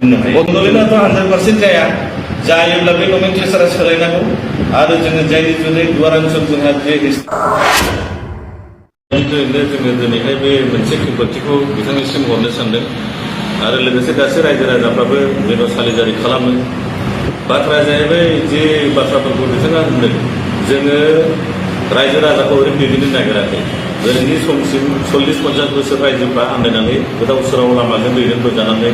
बड'लेण्डआथ' 100% जाया जायोब्ला बे नमेनक्लेचारा सोलायनांगौ आरो जोङो जायनि जुनै गुवार ओनसोल जोंहा जे जोङो दिनैहाय बे मोनसे खेंफोरथिखौ बिथांनिसिम हरनो सानदों आरो लोगोसे गासै रायजो राजाफ्राबो जेन' सालिजारि खालामो। बाथ्राया जाहैबाय जे बाथ्राफोरखौ बिथाङा होनदों जोङो रायजो राजाखौ ओरैनो दैदेननो नागिराखै। दिनैनि समसिम 40-50 बोसोर रायजोफ्रा आन्दायनानै गोदाव सोराव लामाजों दैदेनबोजानानै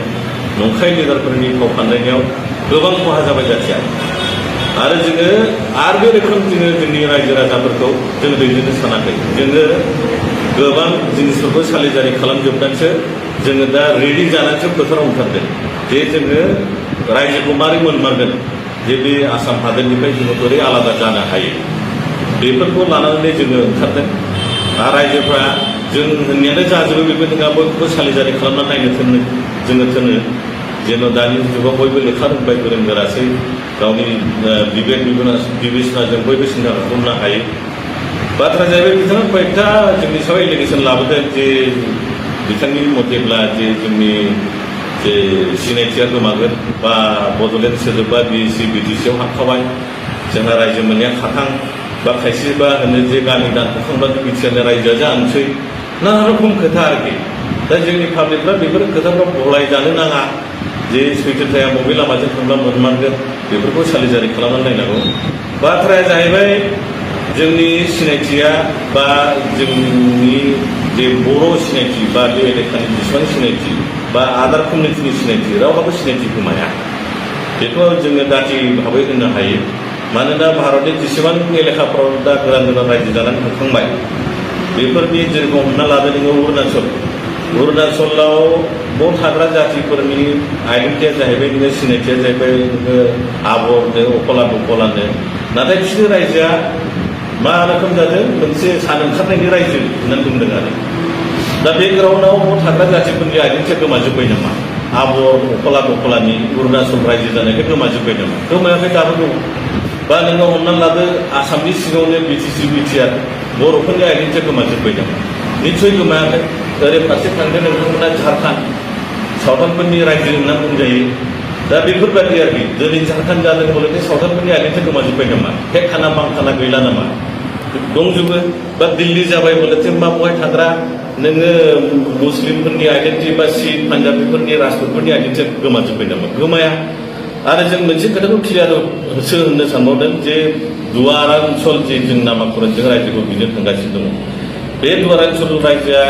नंखाय लिडारफोरनि फाव फान्दायनायाव गोबां खहा जाबाय जाथिया आरो जोङो आरो बे रोखोम जोङो जोंनि रायजो राजाफोरखौ जों दैदेननो सानाखै। जोङो गोबां जिनिसफोरखौ सालिजारि खालामजोबनानैसो जोङो दा रेडि जानानैसो फोथाराव ओंखारदों जे जोङो रायजोखौ मारै मोनमारगोन जे बे आसाम हादोरनिफ्राय जोङो बोरै आलादा जानो हायो बेफोरखौ लानानै जोङो ओंखारदों। आरो रायजोफ्रा जों होननायानो जाजोबो बेबो नङा बयखौबो सालिजारि खालामनानै नायनो जोङो थोनो जेन' दानि जुगाव बयबो लेखा रोंबाय गोरों गोरासै गावनि बिबेक बिबेसनाजों बयबो सिन्था खालामनो हायो। बाथ्रा जाहैबाय बिथाङा कयेकथा जोंनि सायाव एलिगेसन लाबोदों जे बिथांनि मथेब्ला जे जोंनि जे सिनायथिया गोमागोन बा बड'लेण्ड सोदोबा BC BTCआव हाबखाबाय जोंहा रायजो मोननाया खाथां बा खायसेबा होनो जे गामि दानख'खांब्लानो बिटिआरनि रायजोआ जानोसै नाना रखम खोथा आरोखि। दा जोंनि पाब्लिकफ्रा बेफोर खोथाफ्राव गलायजानो नाङा जे सैथोथाया बबे लामाजों थांब्ला मोनमारगोन बेफोरखौ सालिजारि खालामनानै नायनांगौ। बाथ्राया जाहैबाय जोंनि सिनायथिया बा जोंनि जे बर' सिनायथि बा बे एलेकानि जेसेबां सिनायथि बा आदार कमिउनिटिनि सिनायथि रावहाबो सिनायथि गोमाया बेखौ जोङो दाथि भाबै होननो हायो। मानोना भारतनि जेसेबां एलेकाफ्राव दा गोदान गोदान रायजो जानानै थांखांबाय बेफोरनि जेरेखम हमना लादो नोङो अरुणाचलाव बाव थाग्रा जातिफोरनि आइडेन्टिटिया जाहैबाय नोङो सिनायथिया जाहैबाय नोङो आबरनो अकला बकलानो नाथाय बिसोरनि रायजोआ मा रोखोम जादों मोनसे सान ओंखारनायनि रायजो होननानै बुंदों आरो दा बे ग्राउन्डआव बाव थाग्रा जातिफोरनि आइडेन्टिटिया गोमाजोब्बाय नामा आबर अकला बकलानि अरुणाचल रायजो जानायखाय गोमाजोब्बाय नामा? गोमायाखै दाबो दं। बा नोङो हमनानै लादो आसामनि सिङावनो BTC BTR बर'फोरनि आइडेन्टिटिया गोमाजोब्बाय नामा? निस्सय गोमायाखै। ओरै फारसे थांदो नोंथांमोना झारखण्ड सावथालफोरनि रायजो होनना बुंजायो। दा बेफोरबायदि आरोखि दिनै झारखण्ड जादों बले सावथालफोरनि आइडेन्टिटिया गोमाजोब्बाय नामा? हेखाना बांखाना गैला नामा? दंजोबो। बा दिल्ली जाबाय बलेथे मा बहाय थाग्रा नोङो मुस्लिमफोरनि आइडेन्टिटि बा सिख पान्जाबिफोरनि राजपुतफोरनि आइडेन्टिटिया गोमाजोब्बाय नामा? गोमाया। आरो जों मोनसे खोथाखौ क्लियारसो होननो सानबावदों जे दुवारान्चल जे जों नामाकरणजों रायजोखौ बिनो थांगासिनो दङ बे दुवारान्चल रायजोआ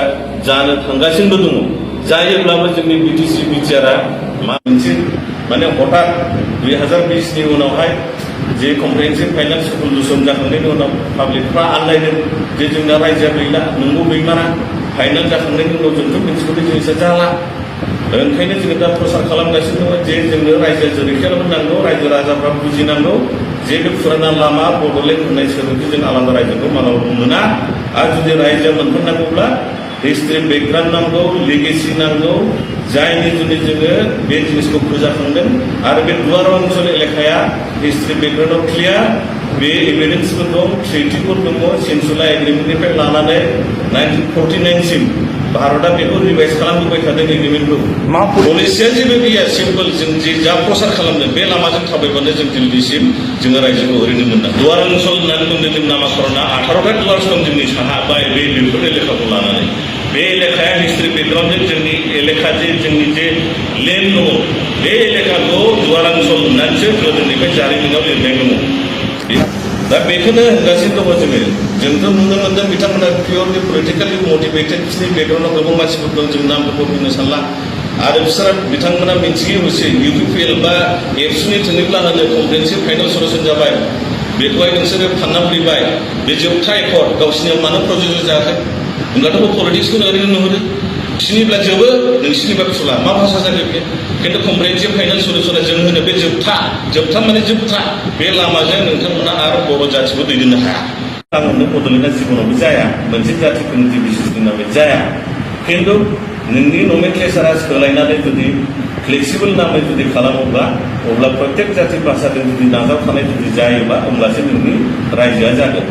जानो थांगासिनोबो दङ। जायोब्लाबो जोंनि BTC BTRआ मोनसे माने हठात 2020नि उनावहाय जे कमप्रिहेन्सिभ फाइनान्स सल्युसन जाखांनायनि उनाव पाब्लिकफ्रा आन्दायदों जे जोंना रायजोआ गैला नंगौ गैमारा फाइनाल जाखांनायनि उनाव जोंथ' मिथिगौ जिनिसा जाला ओंखायनो जोङो दा प्रसार खालामगासिनो दङ जे जोंनो रायजो जरैखायाव नांगौ रायजो राजाफ्रा बुजिनांगौ जे बे फुराना लामा बड'लेण्ड होननाय सोदोबखौ जों आलादा रायजोखौ मालाबाबो मोना आरो जुदि रायजोआ मोनथारनांगौब्ला हिस्ट्रि बेकग्राउन्ड नांगौ लेगेसि नांगौ जायनि जुनै जोङो बे जिनिसखौ फोजाखांदों आरो बे दुवार ओनसोल एलेकाया हिस्ट्रि बेकग्राउन्डआव क्लियार बे एभिडेन्सफोर दं ट्रिटिफोर दङ सेन्सुला एग्रिमेन्टनिफ्राय लानानै 1949सिम भारतआ बेखौ रिभाइज खालामबोबाय थादों एग्रिमेन्टखौ पलिसिया जेबो गैया सिम्पल जों जे जा प्रसार खालामदों बे लामाजों थाबायबानो जों दिल्लीसिम जोङो रायजोखौ ओरैनो मोना। दुवार ओनसोल होननानै बुंदों जों नामाकरणआ 18टा दुवार्स दं जोंनि साहा बा बे बेफोर एलेकाखौ लानानै बे एलेकाया हिस्ट्रि बेकग्राउन्डजों जोंनि एलेका जे जोंनि जे लेन्ड दङ बे एलेकाखौ दुवार ओनसोल होननानैसो गोदोनिफ्राय जारिमिनाव लिरनाय दङ। दा बेखौनो होनगासिनो दङ जोंथ' नुनो मोन्दों बिथांमोना पियरलि पलिटिकेलि मटिभेटेड बिसोरनि बेकग्राउन्डआव गोबां मानसिफोर दं जों नामफोरखौ बुंनो सानला आरो बिसोरा बिथांमोना मिथियो हसे UPPL बा एबसुनि थोङैब्ला होनो कमप्रिहेन्सिभ फाइनाल सल्युसन जाबाय बेखौहाय नोंसोरो फानना फैबाय बे जोबथा एकर्ड गावसिनियाव मानो प्रजेक्ट जायाखै होनब्लाथ' पलिटिक्सखौनो ओरैनो नुहुरो बिसिनिब्ला जोबो नोंसिनिबा फुला मा भाषा जागोन बे खिन्थु कमप्रिहेन्सिभ फाइनाल सल्युसना जों होनो बे जोबथा माने जोबथा बे लामाजों नोंथांमोना आरो बर' जाथिखौ दैदेननो हाया। आं होनो बड'लेण्डआ जिबनावबो जाया मोनसे जाति कमिउनिटि बेसिसनि नामै जाया खिन्थु नोंनि नमेनक्लेचारा सोलायनानै जुदि फ्लेक्सिबल नामै जुदि खालामोब्ला अब्ला प्रत्येक जाति भाषाजों जुदि नाजावखानाय जुदि जायोबा होमब्लासो नोंनि रायजोआ जागोन।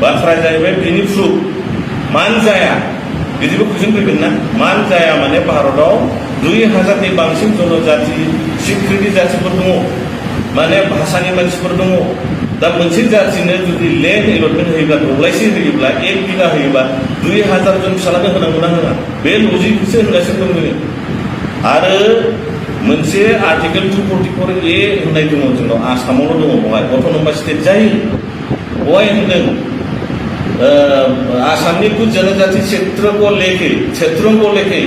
बाथ्राया जाहैबाय बेनि प्रुफ मानो जाया बिदिबो कुइसन फैगोन ना मानो जाया माने भारताव 2000नि बांसिन जनजाति सिक्रिटि जातिफोर दङ माने भाषानि मानसिफोर दङ दा मोनसे जातिनो जुदि लेन्ड एलटमेन्ट होयोब्ला दब्लायसे होयोब्ला 1 बिघा होयोबा 2000 जन फिसालानो होनांगौ ना होआ बे लजिकखौसो होनगासिनो दं जोङो आरो मोनसे आर्टिकेल 244A होननाय दङ जोंनाव आसामावल' दङ बेवहाय अट'नमास स्टेट जायो बेवहाय होनदों आसामनि कुछ जनजाति क्षेत्रों को लेके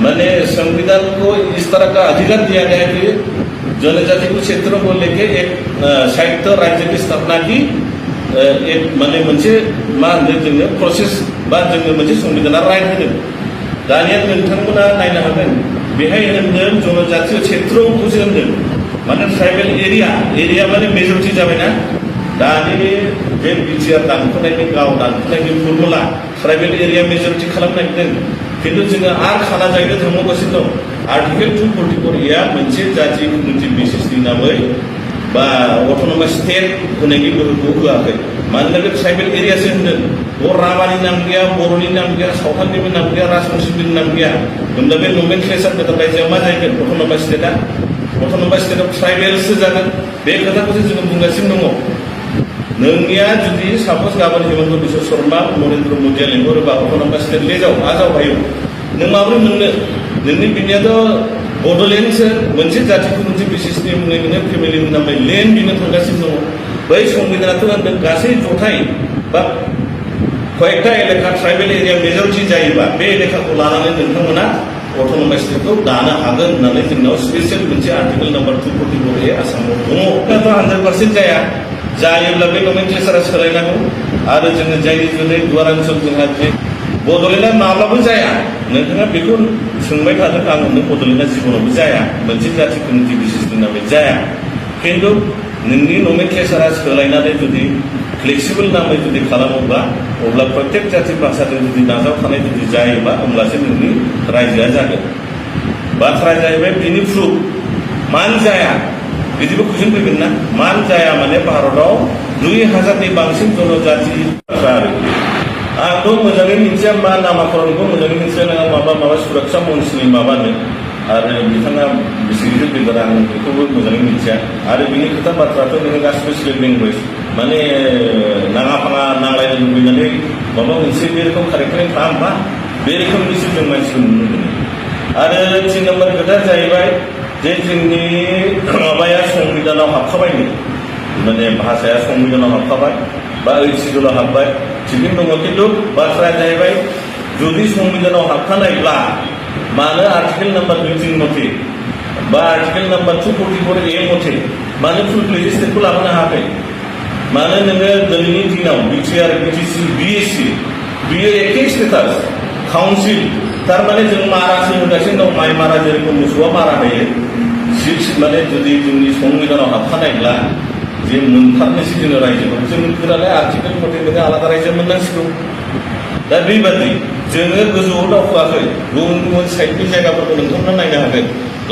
मैंने संविधान को इस तरह का अधिकार दिया गया कि जनजाति को क्षेत्रों को लेके एक संयुक्त राज्य की स्थापना की एक माने मोनसे मा होनदों जोङो प्रसेस बा जोङो मोनसे संविधाना राइट होदों दानिया नोंथांमोना नायनो हागोन बेहाय होनदों जनजाति क्षेत्रखौसो होनदों माने ट्राइबेल एरिया माने मेजरिटि जाबायना दानि बे बिटिआर दानख'नायनि गाव दानख'नायनि फर्मुला ट्राइबेल एरिया मेजरिटि खालामनो नागिरदों खिन्थु जोङो आरो खाना जायगा थांबावगासिनो दं आर्टिकेल 244A मोनसे जाति कमिउनिटि बेसिसनि नामै बा अट'नमास स्टेट होनायनि गोहोखौ होआखै मानोना बे ट्राइबेल एरियासो होनदों बेयाव राभानि नाम गैया बर'नि नाम गैया सावथालनिबो नाम गैया राजबंशिनिबो नाम गैया होमब्ला बे नमेनक्लेचार गोदान रायजोआव मा जाहैगोन अट'नमास स्टेटआ अट'नमास स्टेटआव ट्राइबेलसो जागोन बे खोथाखौसो जोङो बुंगासिनो दङ नोंनिया जुदि साप'ज गाबोन हेमन्त बिश्व शर्मा नरेन्द्र मदिया लेंहरोबा अट'नमास स्टेट लेजाव आजावहायो नों माबोरै मोननो नोंनि बिनियाथ' बड'लेण्डसो मोनसे जातिखौ मोनसे बेसिसनि मुङै नोङो फेमिलिनि नामै लेन्ड बिनो थांगासिनो दङ बै संबिधानाथ' होनदों गासै जथाय बा कयेकटा एलेखा ट्राइबेल एरिया मेजरिटि जायोबा बे एलेखाखौ लानानै नोंथांमोना अट'नमास स्टेटखौ दानो हागोन होननानै जोंनाव स्पेसियेल मोनसे आर्टिकेल नाम्बार 244A आसामाव दङ दाथ' 100% जायोब्ला बे नमेनक्लेचारा सोलायनांगौ आरो जोङो जायनि जुनै गुवार ओनसोल जोंहा जे बड'लेण्डआ माब्लाबो जाया नोंथाङा बेखौ सोंबाय थादों आं होनदों बड'लेण्डआ जिबनावबो जाया मोनसे जाति कमिउनिटि बेसिसनि नामै जाया खिन्थु नोंनि नमेनक्लेचारा सोलायनानै जुदि फ्लेक्सिबल नामै जुदि खालामोब्ला अब्ला प्रत्येक जाति भाषाजों जुदि नाजावखानाय जुदि जायोबा होमब्लासो नोंनि रायजोआ जागोन बाथ्राया जाहैबाय बिनि प्रुफ मानो जाया बिदिबो कुइसन फैगोन ना मानो जाया माने भारताव 2000नि बांसिन जनजाति बाथ्रा आंथ' मोजाङै मिथिया मा नामाकरणखौ मोजाङै मिथिया नङा माबा सुरक्षा मन्त्रिनि माबानो आरो बिथाङा बेसे गिदिर लिडार आं बेखौबो मोजाङै मिथिया आरो बिनि खोथा बाथ्राथ' नोङो गासिबो स्लेट लेंगुवेज माने नाङा फाङा नांलायनो लुबैनानै माबा मोनसे बे रोखोम कारेक्टार थाङा होमबा बे रोखोमनिसो जों मानसिखौ नुनो मोनो आरो 3 नम्बर खोथाया जाहैबाय जे जोंनि माबाया संबिधानाव हाबखाबायनो माने भाषाया संबिधानाव हाबखाबाय बा ओइथ सिडिउलाव हाबबाय थिगैनो दङ खिन्थु बाथ्राया जाहैबाय जुदि संबिधानाव हाबखानायब्ला मानो आर्टिकेल नाम्बार 23 मथे बा आर्टिकेल नाम्बार 244A मथे मानो फुल फ्लेजेड स्टेटखौ लाबोनो हायाखै मानो नोङो दिनैनि दिनाव बिटिआर बिटिसि बिएसि बियो एखे स्टेटास काउन्सिल थारमाने जों मारासो होगासिनो दं माइ मारा जेरखम मोसौआ मारा होयो माने जुदि जोंनि संबिधानाव हाबखानायब्ला जे मोनथारनोसै जोङो रायजोखौ जोंफोरालाय आर्टिकेल मथे नोङो आलादा रायजो मोननांसिगौ दा बेबादि जोङो गोजौआव दावखोआखै गुबुन गुबुन साइडनि जायगाफोरखौ नोंथांमोना नायनो हागोन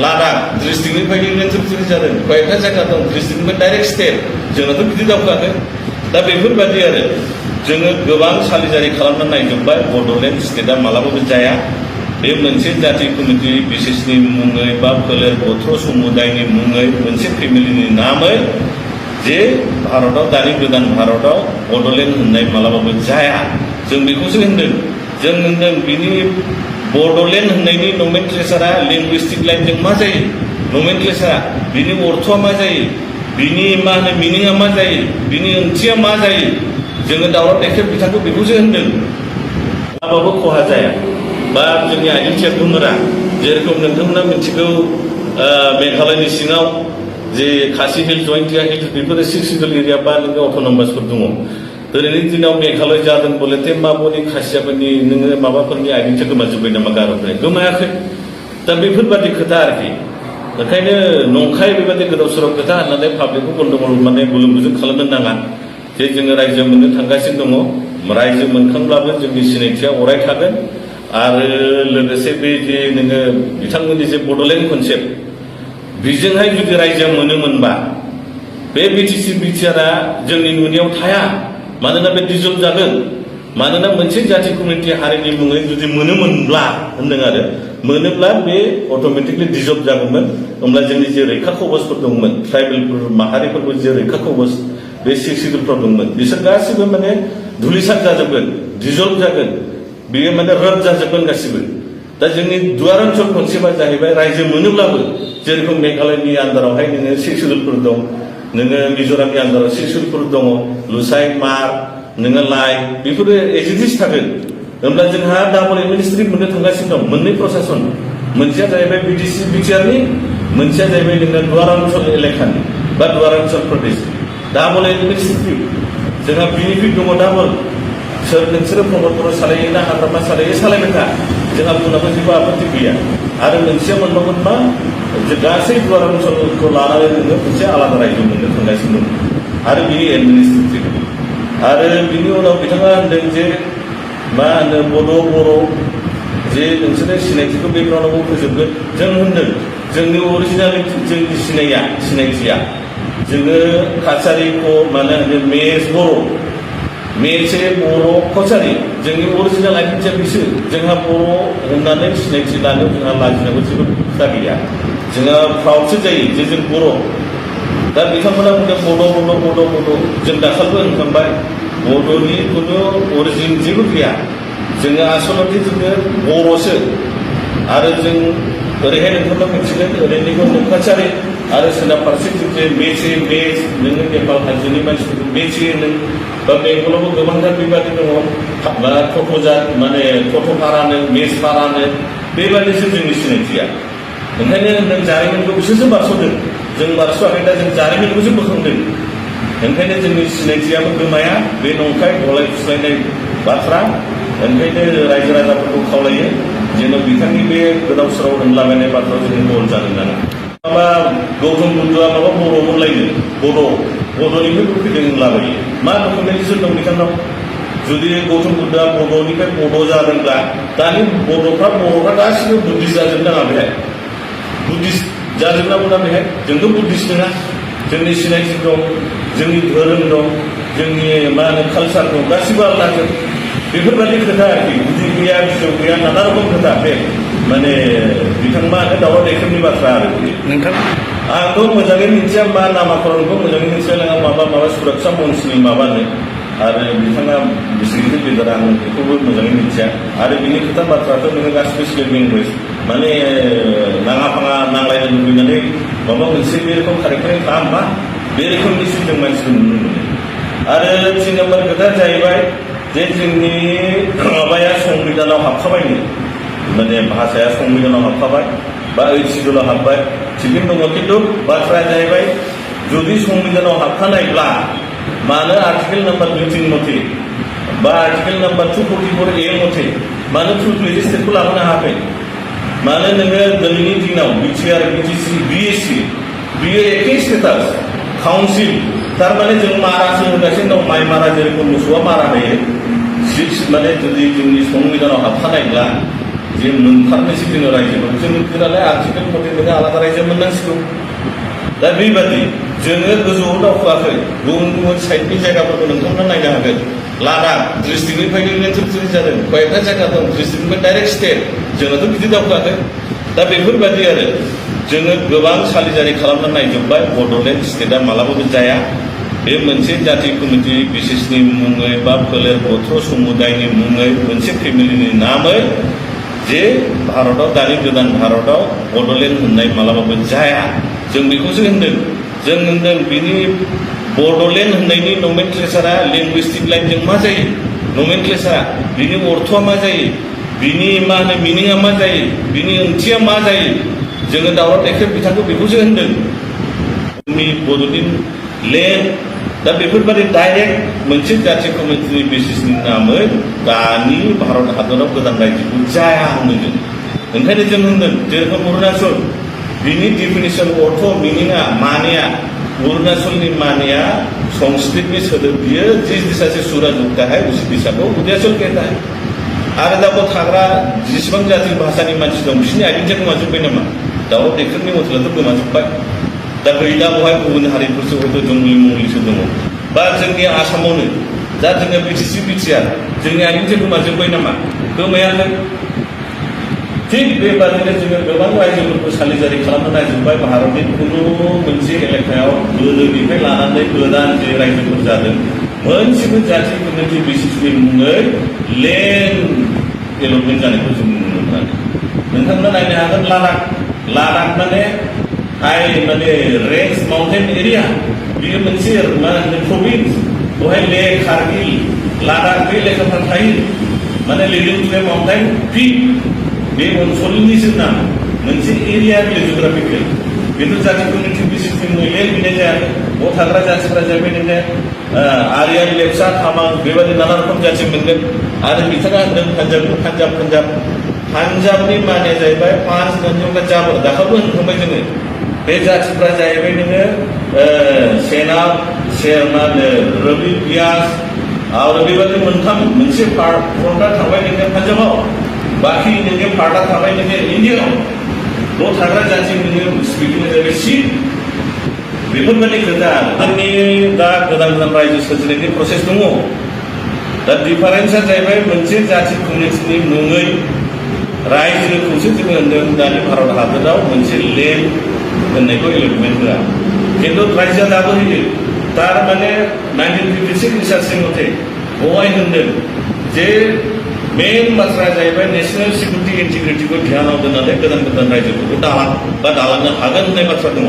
लादाख डिस्ट्रिक्टनिफ्रायनो एन्ट्रि जादों कयेकटा जायगा दं डिस्ट्रिक्टनिफ्राय डाइरेक्ट स्टेट जोंनाथ' बिदि दावखोआखै दा बेफोरबादि आरो जोङो गोबां सालिजारि खालामनानै नायजोब्बाय बड'लेण्ड स्टेटआ मालाबाबो जाया बे मोनसे जाति कमिउनिटि बेसिसनि मुङै बा फोलेर गथ्र समुदायनि मुङै मोनसे फेमिलिनि नामै जे भारताव दानि गोदान भारताव बड'लेण्ड होननाय मालाबाबो जाया जों बेखौसो होनदों जों होनदों बिनि बड'लेण्ड होननायनि नमेनक्लेचारा लिंगुइस्टिक लाइनजों मा जायो नमेनक्लेचारा बिनि अर्थआ मा जायो बिनि मा होनो मिनिंआ मा जायो बिनि ओंथिया मा जायो जोङो दावराव देखेब बिथांखौ बेखौसो होनदों माबाबो खहा जाया बा जोंनि आइडेन्टिटिया गोमोरा जेरखम नोंथांमोना मिथिगौ मेघालयनि सिङाव जे खासि हिल जयन्तिया हिल बेफोरो 6 सिडिउल एरिया बा नोङो अट'नमासफोर दङ दिनैनि दिनाव मेघालय जादों बोलेथे माबोरै खासियाफोरनि नोङो माबाफोरनि आइडेन्टिटिया गोमाजोब्बाय नामा गार'फोरा गोमायाखै दा बेफोरबादि खोथा आरोखि ओंखायनो नंखाय बेबादि गोदाव सोराव खोथा होननानै पाब्लिकखौ गन्दगल माने गुलुं गुजुं खालामनो नाङा जे जोङो रायजो मोननो थांगासिनो दङ रायजो मोनखांब्लाबो जोंनि सिनायथिया अराय थागोन आरो लोगोसे बे जे नोङो बिथांमोननि जे बड'लेण्ड कनसेप्ट बेजोंहाय जुदि रायजोआ मोनोमोनबा बे बिटिसि बिटिआरआ जोंनि नुनायाव थाया मानोना बे डिजल्भ जागोन मानोना मोनसे जाति कमिउनिटि हारिनि मुङै जुदि मोनोमोनब्ला होनदों आरो मोनोब्ला बे अट'मेटिकलि डिजल्भ जागौमोन होमब्ला जोंनि जे रैखा कवचफोर दंमोन ट्राइबेल माहारिफोरबो जे रैखा कवच बे 6 शिड्युलफ्राव दंमोन बिसोर गासिबो माने धुलिसात जाजोबगोन डिजल्भ जागोन बेयो माने रद्द जाजोबगोन गासिबो दा जोंनि दुवार ओनसोल खनसेबा जाहैबाय रायजो मोनोब्लाबो जेरखम मेघालयनि आन्दारावहाय नोङो 6 शिड्युलफोर दं नोङो मिज'रामनि आन्दाराव 6 शिड्युलफोर दङ लुसाइ मार नोङो लाइ बेफोरो एजिटिस थागोन होमब्ला जोंहा डाबल एडमिनिस्ट्रेटिभ मोननो थांगासिनो दं मोननै प्रशासन मोनसेया जाहैबाय बिटिसि बिटिआरनि मोनसेया जाहैबाय नोङो दुवार ओनसोल एलेकानि बा दुवार ओनसोल प्रदेशनि डाबल एडमिनिस्ट्रेटिभ जोंहा बेनिफिट दङ डाबल सोर नोंसोरो प्रमदफोराव सालायो ना हाग्रामा सालायो सालायबाय था जोंहा बुंनांगौ जेबो आपत्ति गैया आरो मोनसेया मोनबावगोन मा जे गासै दुवार ओनसोलखौ लानानै नोङो मोनसे आलादा रायजो मोननो थांगासिनो दं आरो बिनि एडमिनिस्ट्रेटिभ आरो बिनि उनाव बिथाङा होनदों जे मा होनो बर' जे नोंसोरो सिनायथिखौ बेकग्राउन्डआव फोजोबगोन जों होनदों जोंनि अरिजिनालिटि जोंनि सिनायथिया जोङो काछारिखौ माने मेस बर' मेसे बर' कछारि जोंनि अरिजिनेल आइडेन्टिटिया बिसोर जोंहा बर' होननानै सिनायथि लानायाव जोंहा लाजिनांगौ जेबो खोथा गैया जोंहा प्राउडसो जायो जे जों बर' दा बिथांमोना बुंदों बर' जों दाखालिबो होनखांबाय बड'नि खुनु अरिजिन जेबो गैया जोङो आसलथे जोङो बर'सो आरो जों ओरैहाय नोंथांमोना मिथिगोन ओरैनिखौ नों काछारि आरो सोनाब फारसेथिं जे मेसे मेस नोङो नेपाल हाजोनि मानसिफोरखौ मेसे होनो बा बेंगलावबो गोबांथार बेबादि दङ बा टट'जात माने टट'पारानो मेसपारानो बेबादिसो जोंनि सिनायथिया ओंखायनो नों जारिमिनखौ बिसोरसो बारस'दों जों बारस'वाखै दा जों जारिमिनखौसो बोखांदों ओंखायनो जोंनि सिनायथियाबो गोमाया बे नंखाय गलाय खुस्लायनाय बाथ्रा ओंखायनो रायजो राजाफोरखौ खावलायो जेन' बिथांनि बे गोदाव सोराव होनलाबायनाय बाथ्रायाव जोङो बल जानो नाङा माबा गौतम बुद्धआ माबा बर' मोनलायनो बड'निफ्रायबो फैदों होनलाबायो मा डकुमेन्टेसन दं बिथांनाव जुदि गौतम बुद्धआ बड'निफ्राय बड' जादोंब्ला दानि बर'फ्रा गासिबो बुद्धिस्ट जाजोबनो नाङा बेहाय बुद्धिस्ट जाजोबनांगौ ना बेहाय जोंथ' बुद्धिस्ट नङा जोंनि सिनायथि दं जोंनि धोरोम दं जोंनि मा होनो कालसार दं गासिबो आलादा बेफोरबायदि खोथा आरोखि बुद्धि गैया बिजौ गैया नाना रखम खोथा बे माने बिथांमोना दावराव दैखांनि बाथ्रा आरो नोंथां आंथ' मोजाङै मिथिया मा नामाकरणखौ मोजाङै मिथिया नङा माबा सुरक्षा मन्त्रिनि माबानो आरो बिथाङा बिसिगिरि लिडार आं बेखौबो मोजाङै मिथिया आरो बिनि खोथा बाथ्राथ' नोङो गासिबो स्टेट लेंगुवेज माने नाङा फाङा नांलायनो लुबैनानै माबा मोनसे बे रोखोम खारेक्टारिं खालामा बे रोखोमनिसो जों मानसिखौ नुनो मोनो आरो 3 नम्बर खोथाया जाहैबाय जे जोंनि माबाया संबिधानाव हाबखाबायनो माने भाषाया संबिधानाव हाबखाबाय बा 8 शिड्युलाव हाबबाय थिगैनो दङ खिन्थु बाथ्राया जाहैबाय जुदि संबिधानाव हाबखानायब्ला मानो आर्टिकेल नाम्बार 2 मथे बा आर्टिकेल नाम्बार 244A मथे मानो प्रुफ स्टेटखौ लाबोनो हायाखै मानो नोङो दिनैनि दिनाव बिटिआर बिटिसि बिएससि बियो एखे स्टेटास काउन्सिल थारमाने जों मारासो होगासिनो दं माइ मारा जेरखम मोसौआ मारा होयो माने जुदि जोंनि संबिधानाव हाबखानायब्ला जे मोनथारनोसै जोङो रायजोखौ जों नालाय आर्टिकेल मथे नोङो आलादा रायजो मोननांसिगौ दा बेबादि जोङो गोजौआव दावखोआखै गुबुन साइडनि जायगाफोरखौ नोंथांमोना नायनो हागोन लादाख डिस्ट्रिक्टनिफ्रायनो टेरिटरि जादों कयेकथा जायगा दं डिस्ट्रिक्टनिफ्राय डाइरेक्ट स्टेट जोंनाथ' बिदि दावखोआखै दा बेफोरबादि आरो जोङो गोबां सालिजारि खालामना नायजोब्बाय बड'लेण्ड स्टेटआ मालाबाबो जाया बे मोनसे जाथि कमिटि बिसेसनि मुङै बा फोलेर गथ्र समुदायनि मुङै मोनसे फेमिलिनि नामै जे भारताव दानि गोदान भारताव बड'लेण्ड होननाय मालाबाबो जाया जों बेखौसो होनदों जों होनदों बिनि बड'लेण्ड होननायनि नमेनक्लेचारा लिंगुइस्टिक लाइनजों मा जायो नमेनक्लेचारा बिनि अर्थआ मा जायो बिनि मा होनो मिनिङा मा जायो बिनि ओंथिया मा जायो जोङो दावराव देखाय बिथांखौ बेखौसो होनदों जोंनि बड'लेण्ड लेण्ड दा बेफोरबादि डाइरेक्ट मोनसे जाथि कमिटिनि बेसिसनि नामै दानि भारत हादराव गोदान रायजोखौ जाया होनो जों ओंखायनो जों होनदों जेरखम अरुणाचल बिनि डिफिनिसन अर्थ मिनिङा मानेया अरुणाचलनि मानेया संस्कृतनि सोदोब बियो जिस दिशा से सूरज उगता है उसी दिशा को उदयाचल कहता है आरो दा बेयाव थाग्रा जेसेबां जाथि भाषानि मानसि दं बिसोरनि आइडेन्टिटिया गोमाजोब्बाय नामा दावराव देखायनायनि मथेलाथ' गोमाजोब्बाय दा गैला बहाय गुबुन हारिफोरसो हयथ' जंगलि मंगलिसो दङ बा जोंनि आसामावनो दा जोङो बिटिसि बिटिआर जोंनि आइडेन्टिटिया गोमाजोब्बाय नामा गोमायाखै थिग बेबादिनो जोङो गोबां रायजोफोरखौ सालिजारि खालामनो नायजोब्बाय भारतनि खुनु मोनसे एलेकायाव गोदोनिफ्राय लानानै गोदान जे रायजोफोर जादों मोनसेबो जाथि कमिउनिटि बेसिसनि मुङै लेन्ड डेभेलपमेन्ट जानायखौ जों नुनो मोनाखै। नोंथांमोना नायनो हागोन लादाख माने हाई माने रेंज माउन्टेन एरिया बेयो मोनसे मा होनो प्रभिन्स बेवहाय ले कारगिल लादाख बे लेखाफ्रा थायो माने लिडिं टु ए माउन्टेन पिक बे ओनसोलनिसो नाम मोनसे एरिया जिअग्राफिकेल बेथ' जाथि कमिउनिटि बेसिसनि मुङै लेन्ड बिनाय जायाखै। बेयाव थाग्रा जाथिफ्रा जाहैबाय नोङो आर्यान लेपचा तामां बेबादि नाना रोखोम जाथि मोनगोन। आरो बिथाङा होनदों पान्जाबनि माने जाहैबाय पांच नदियों का जाबर दाखाबो होनखांबाय जोङो बे जाथिफ्रा जाहैबाय नोङो सेनाब रवि व्यास आरो बेबादि मोनथाम मोनसे फ्रन्टआ थाबाय नोङो पान्जाबाव बाखि नोङो पार्टआ थाबाय नोङो इन्डियायाव बेयाव थाग्रा जाथि नोङो स्पिकिं जाहैबाय सिख बेफोरबायदि खोथा जोंनि दा गोदान गोदान रायजो सोरजिनायनि प्रसेस दङ। दा डिफारेन्सआ जाहैबाय मोनसे जाथि कमिउनिटिनि मुङै रायजोखौसो जोङो होनदों दानि भारत हादराव मोनसे लेन्ड होननायखौ एलटमेन्ट होआ खिन्थु रायजोआ दाबो होयो। थारमाने 1956 रिसार्चनि मथे बेवहाय होनदों जे मेन बाथ्राया जाहैबाय नेशनेल सिकिउरिटि इन्टिग्रिटिखौ ध्यानाव दोननानै गोदान गोदान रायजोफोरखौ दालांनो हागोन होननाय बाथ्रा दङ।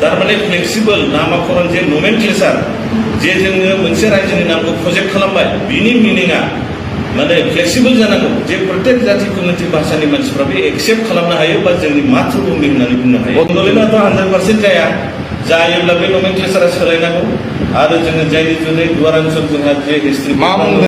थारमाने फ्लेक्सिबल नामाकरण जे नमेनक्लेचार जे जोङो मोनसे रायजोनि नामखौ प्रजेक्ट खालामबाय बिनि मिनिङा माने फ्लेक्सिबल जानांगौ जे प्रत्येक जाथि कमिउनिटि भाषानि मानसिफ्रा बे एक्सेप्ट खालामनो हायो बा जोंनि मातृभूमि होननानै बुंनो हायो। बड'लेण्डआथ' 100% जाया जायोब्ला बे नमेनक्लेचारा सोलायनांगौ आरो जोङो जायनि जुनै गुवार ओनसोल जोंहा जे हिस्ट्रि